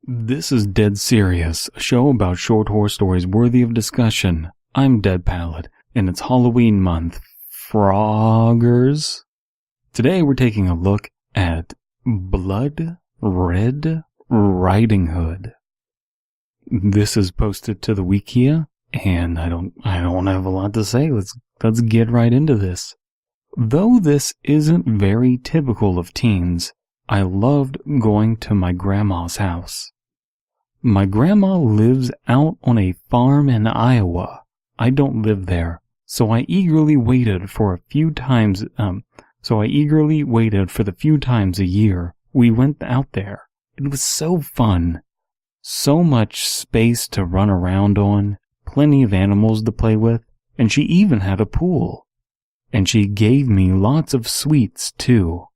This is Dead Serious, a show about short horror stories worthy of discussion. I'm Dead Palette, and it's Halloween month. Froggers. Today we're taking a look at Blood Red Riding Hood. This is posted to the Wikia, and I don't have a lot to say. Let's get right into this. Though this isn't very typical of teens, I loved going to my grandma's house. My grandma lives out on a farm in Iowa. I don't live there, so I eagerly waited for the few times a year we went out there. It was so fun. So much space to run around on, plenty of animals to play with, and she even had a pool. And she gave me lots of sweets, too.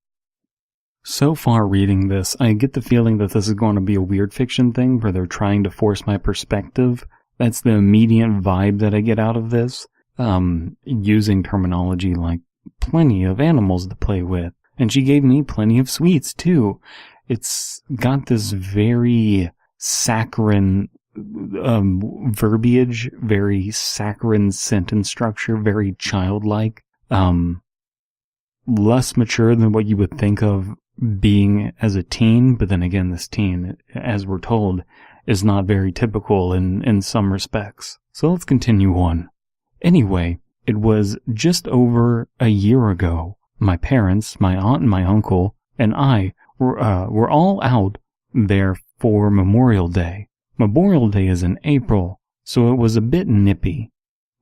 So far reading this, I get the feeling that this is going to be a weird fiction thing where they're trying to force my perspective. That's the immediate vibe that I get out of this. Using terminology like plenty of animals to play with. And she gave me plenty of sweets, too. It's got this very saccharine verbiage, very saccharine sentence structure, very childlike. Less mature than what you would think of being as a teen, but then again, this teen, as we're told, is not very typical in some respects. So let's continue on. Anyway, it was just over a year ago. My parents, my aunt and my uncle, and I were all out there for Memorial Day. Memorial Day is in April, so it was a bit nippy.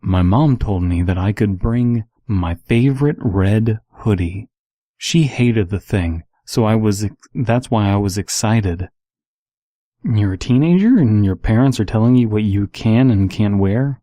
My mom told me that I could bring my favorite red hoodie. She hated the thing, so that's why I was excited. You're a teenager and your parents are telling you what you can and can't wear?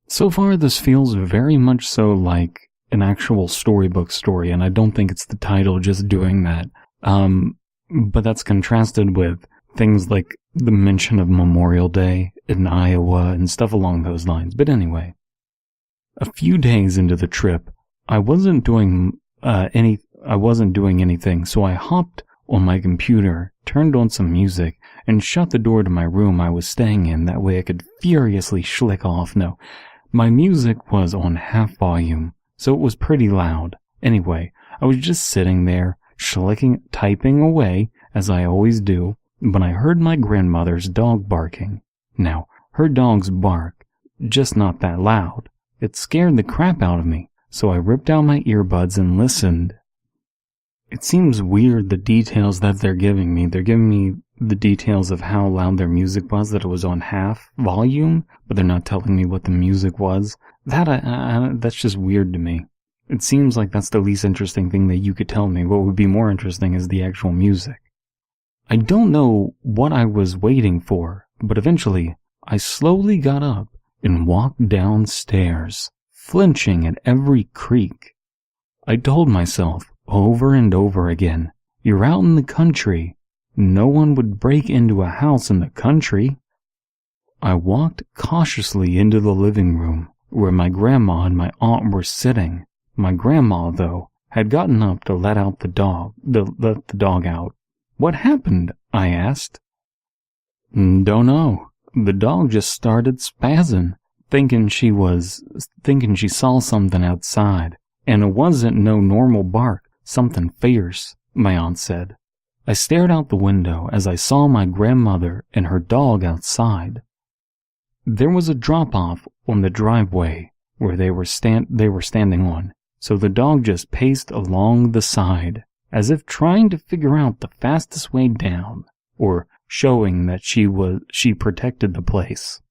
So far this feels very much so like an actual storybook story, and I don't think it's the title just doing that. But that's contrasted with things like the mention of Memorial Day in Iowa and stuff along those lines. But anyway, a few days into the trip, I wasn't doing anything, so I hopped on my computer, turned on some music, and shut the door to my room I was staying in. That way I could furiously schlick off. No, my music was on half volume, so it was pretty loud. Anyway, I was just sitting there, typing away, as I always do, when I heard my grandmother's dog barking. Now, her dogs bark, just not that loud. It scared the crap out of me, so I ripped out my earbuds and listened. It seems weird, the details that they're giving me. They're giving me the details of how loud their music was, that it was on half volume, but they're not telling me what the music was. That's just weird to me. It seems like that's the least interesting thing that you could tell me. What would be more interesting is the actual music. I don't know what I was waiting for, but eventually I slowly got up and walked downstairs, flinching at every creak. I told myself over and over again, you're out in the country. No one would break into a house in the country. I walked cautiously into the living room where my grandma and my aunt were sitting. My grandma, though, had gotten up to let the dog out. What happened? I asked. Don't know. The dog just started spazzing, thinking she saw something outside, and it wasn't no normal bark, something fierce, my aunt said. I stared out the window as I saw my grandmother and her dog outside. There was a drop-off on the driveway where they were standing on, so the dog just paced along the side, as if trying to figure out the fastest way down, or showing that she protected the place.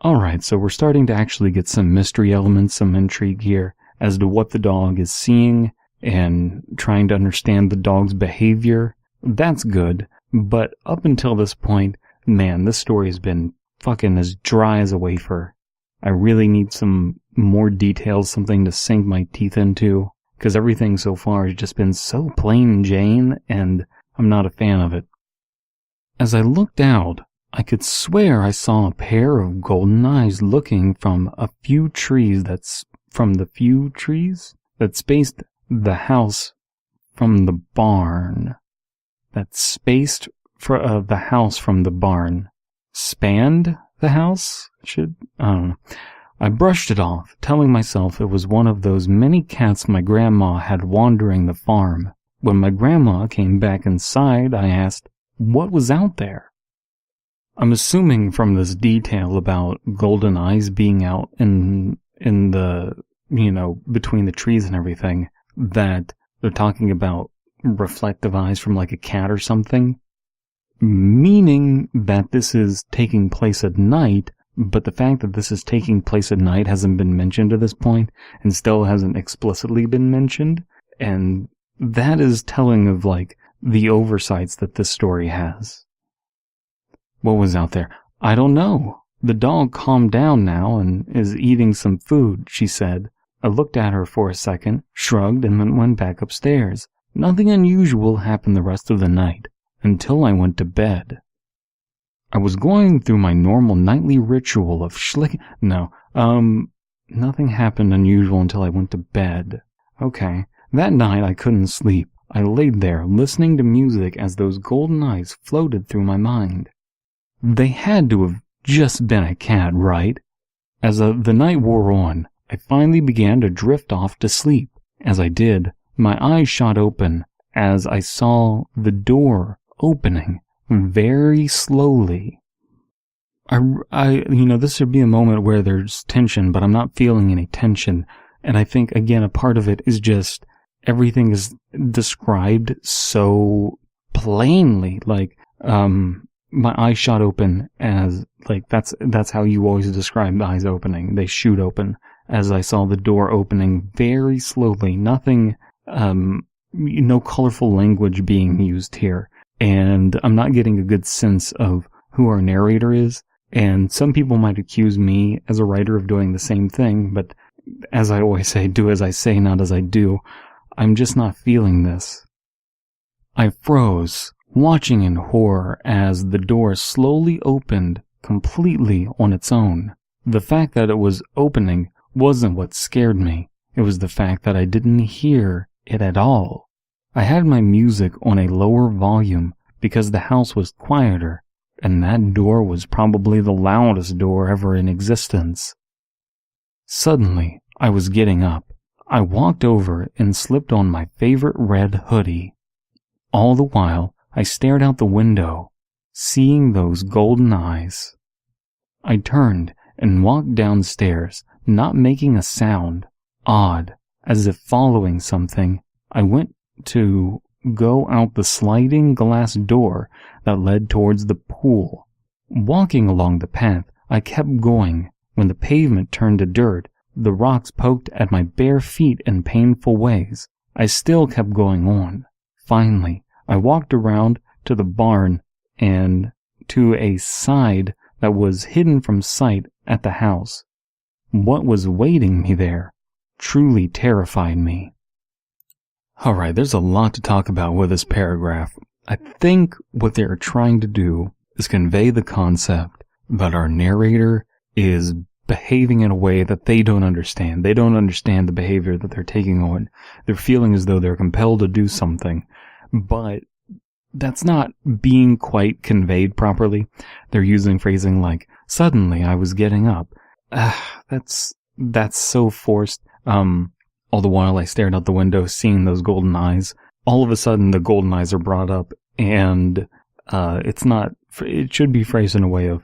Alright, so we're starting to actually get some mystery elements, some intrigue here as to what the dog is seeing and trying to understand the dog's behavior. That's good, but up until this point, man, this story has been fucking as dry as a wafer. I really need some more details, something to sink my teeth into, because everything so far has just been so plain Jane, and I'm not a fan of it. As I looked out, I could swear I saw a pair of golden eyes looking from the few trees that spaced the house from the barn. that spaced the house from the barn. Spanned the house? I don't know. I brushed it off, telling myself it was one of those many cats my grandma had wandering the farm. When my grandma came back inside, I asked, what was out there? I'm assuming from this detail about golden eyes being out in the, between the trees and everything, that they're talking about reflective eyes from like a cat or something, meaning that this is taking place at night, but the fact that this is taking place at night hasn't been mentioned to this point, and still hasn't explicitly been mentioned, and that is telling of, like, the oversights that this story has. What was out there? I don't know. The dog calmed down now and is eating some food, she said. I looked at her for a second, shrugged, and then went back upstairs. Nothing unusual happened the rest of the night, until I went to bed. I was going through my normal nightly ritual of nothing happened unusual until I went to bed. Okay. That night I couldn't sleep. I laid there, listening to music as those golden eyes floated through my mind. They had to have just been a cat, right? As the night wore on, I finally began to drift off to sleep. As I did, my eyes shot open as I saw the door opening very slowly. This should be a moment where there's tension, but I'm not feeling any tension. And I think, again, a part of it is just everything is described so plainly. Like, my eyes shot open as, like, that's how you always describe the eyes opening. They shoot open as I saw the door opening very slowly. Nothing, no colorful language being used here. And I'm not getting a good sense of who our narrator is. And some people might accuse me as a writer of doing the same thing, but as I always say, do as I say, not as I do. I'm just not feeling this. I froze, watching in horror as the door slowly opened completely on its own. The fact that it was opening wasn't what scared me. It was the fact that I didn't hear it at all. I had my music on a lower volume because the house was quieter, and that door was probably the loudest door ever in existence. Suddenly, I was getting up. I walked over and slipped on my favorite red hoodie. All the while, I stared out the window, seeing those golden eyes. I turned and walked downstairs, not making a sound. Odd, as if following something, I went to go out the sliding glass door that led towards the pool. Walking along the path, I kept going. When the pavement turned to dirt, the rocks poked at my bare feet in painful ways. I still kept going on. Finally, I walked around to the barn and to a side that was hidden from sight at the house. What was waiting me there truly terrified me. Alright, there's a lot to talk about with this paragraph. I think what they're trying to do is convey the concept that our narrator is behaving in a way that they don't understand. They don't understand the behavior that they're taking on. They're feeling as though they're compelled to do something, but that's not being quite conveyed properly. They're using phrasing like, suddenly I was getting up. That's so forced. All the while I stared out the window, seeing those golden eyes. All of a sudden the golden eyes are brought up, and it should be phrased in a way of,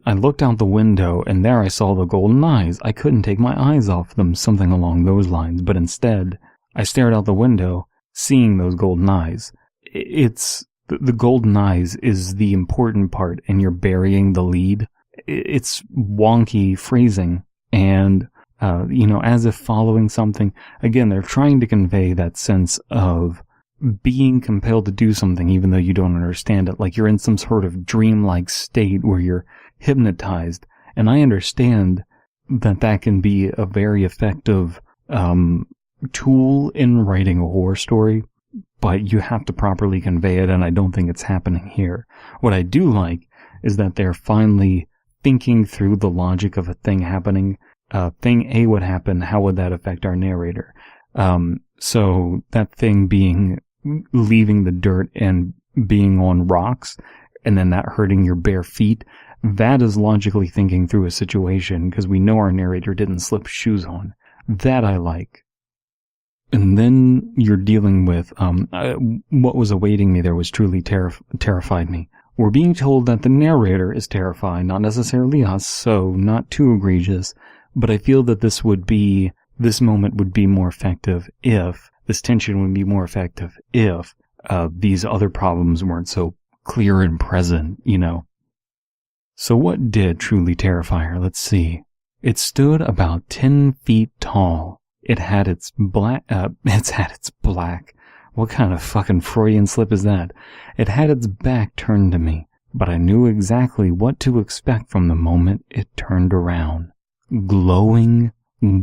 I looked out the window and there I saw the golden eyes. I couldn't take my eyes off them, something along those lines, but instead I stared out the window, seeing those golden eyes. It's the golden eyes is the important part, and you're burying the lead. It's wonky phrasing, and as if following something. Again, they're trying to convey that sense of being compelled to do something even though you don't understand it, like you're in some sort of dreamlike state where you're hypnotized. And I understand that can be a very effective tool in writing a horror story, but you have to properly convey it, and I don't think it's happening here. What I do like is that they're finally thinking through the logic of a thing happening. Thing A would happen, how would that affect our narrator? So that thing being leaving the dirt and being on rocks and then that hurting your bare feet, that is logically thinking through a situation because we know our narrator didn't slip shoes on. That I like. And then you're dealing with, what was awaiting me there was truly terrified me. We're being told that the narrator is terrified, not necessarily us, so not too egregious, but I feel that this moment would be more effective if, this tension would be more effective if, these other problems weren't so clear and present, you know. So what did truly terrify her? Let's see. It stood about 10 feet tall. It had its black. What kind of fucking Freudian slip is that? It had its back turned to me, but I knew exactly what to expect from the moment it turned around. Glowing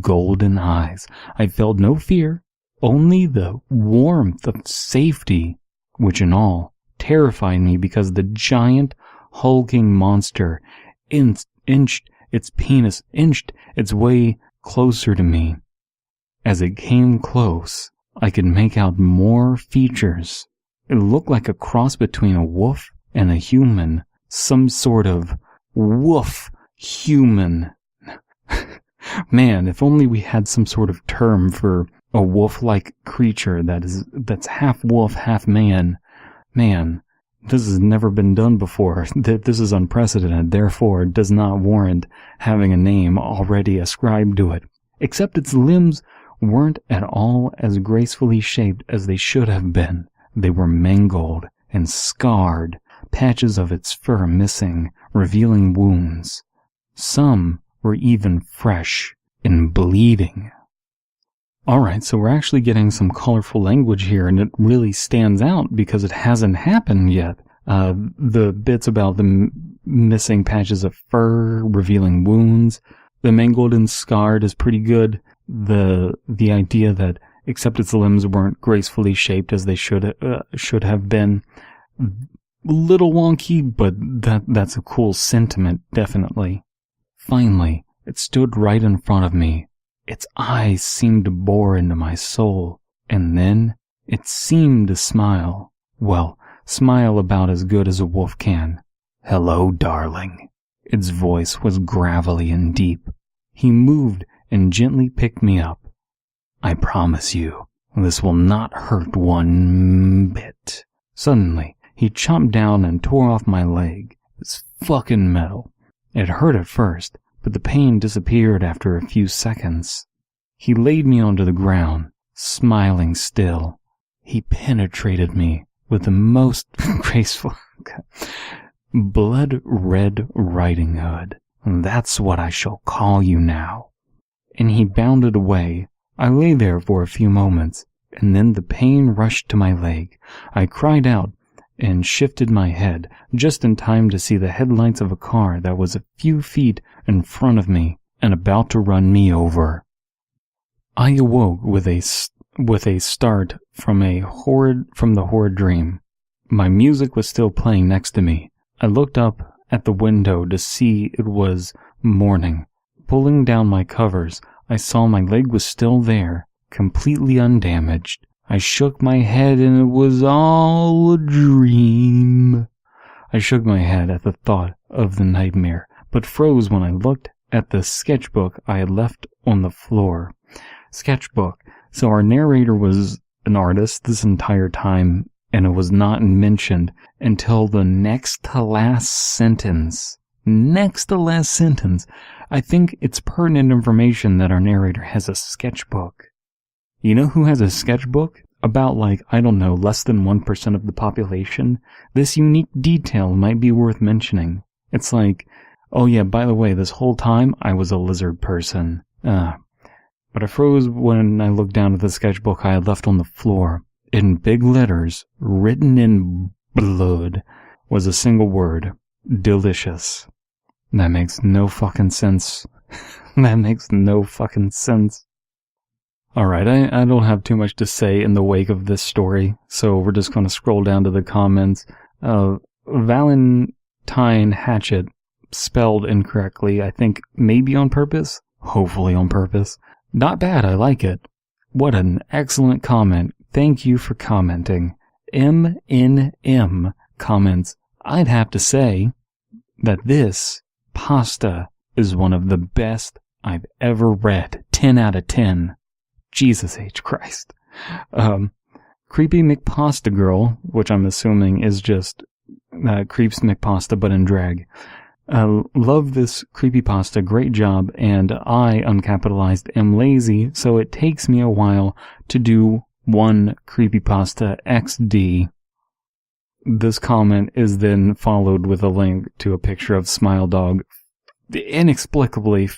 golden eyes. I felt no fear, only the warmth of safety, which in all terrified me because the giant, hulking monster inched its way closer to me. As it came close, I could make out more features. It looked like a cross between a wolf and a human. Some sort of wolf human. Man, if only we had some sort of term for a wolf-like creature that's half wolf, half man. Man, this has never been done before. This is unprecedented, therefore does not warrant having a name already ascribed to it. Except its limbs weren't at all as gracefully shaped as they should have been. They were mangled and scarred, patches of its fur missing, revealing wounds. Some were even fresh and bleeding. Alright, so we're actually getting some colorful language here, and it really stands out because it hasn't happened yet. The bits about the missing patches of fur, revealing wounds, the mangled and scarred is pretty good. The idea that except its limbs weren't gracefully shaped as they should have been, little wonky, but that's a cool sentiment, definitely. Finally, it stood right in front of me. Its eyes seemed to bore into my soul, and then it seemed to smile. Well, smile about as good as a wolf can. "Hello, darling." Its voice was gravelly and deep. He moved and gently picked me up. "I promise you, this will not hurt one bit." Suddenly, he chomped down and tore off my leg. It's fucking metal. It hurt at first, but the pain disappeared after a few seconds. He laid me onto the ground, smiling still. He penetrated me with the most graceful blood-red riding hood. "That's what I shall call you now." And he bounded away. I lay there for a few moments, and then the pain rushed to my leg. I cried out and shifted my head, just in time to see the headlights of a car that was a few feet in front of me and about to run me over. I awoke with a start from the horrid dream. My music was still playing next to me. I looked up at the window to see it was morning. Pulling down my covers, I saw my leg was still there, completely undamaged. I shook my head and it was all a dream. I shook my head at the thought of the nightmare, but froze when I looked at the sketchbook I had left on the floor. Sketchbook. So our narrator was an artist this entire time, and it was not mentioned until the next to last sentence. Next to last sentence. I think it's pertinent information that our narrator has a sketchbook. You know who has a sketchbook? About less than 1% of the population. This unique detail might be worth mentioning. It's like, oh yeah, by the way, this whole time I was a lizard person. But I froze when I looked down at the sketchbook I had left on the floor. In big letters, written in blood, was a single word. Delicious. That makes no fucking sense. That makes no fucking sense. Alright, I don't have too much to say in the wake of this story, so we're just going to scroll down to the comments. Valentine Hatchet, spelled incorrectly, I think maybe on purpose, hopefully on purpose. Not bad, I like it. What an excellent comment. Thank you for commenting. MNM comments, I'd have to say that this pasta is one of the best I've ever read. 10 out of 10. Jesus H. Christ. Creepy McPasta Girl, which I'm assuming is just Creeps McPasta but in drag. Love this creepypasta, great job, and I, uncapitalized, am lazy, so it takes me a while to do one creepypasta XD. This comment is then followed with a link to a picture of Smile Dog. Inexplicably,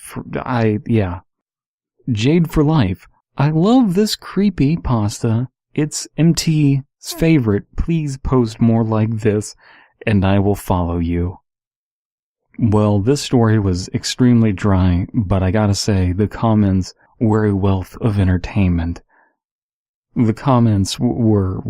Jade for life. I love this creepypasta. It's MT's favorite. Please post more like this, and I will follow you. Well, this story was extremely dry, but I gotta say, the comments were a wealth of entertainment. The comments were,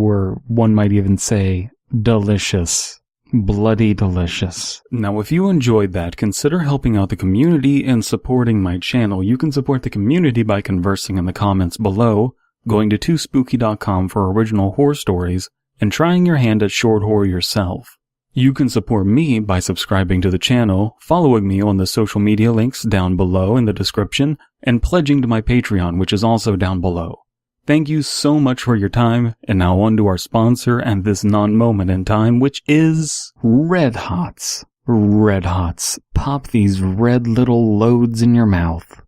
one might even say, delicious. Bloody delicious. Now, if you enjoyed that, consider helping out the community and supporting my channel. You can support the community by conversing in the comments below, going to toospooky.com for original horror stories, and trying your hand at short horror yourself. You can support me by subscribing to the channel, following me on the social media links down below in the description, and pledging to my Patreon, which is also down below. Thank you so much for your time, and now on to our sponsor and this non-moment in time, which is Red Hots. Red Hots. Pop these red little loads in your mouth.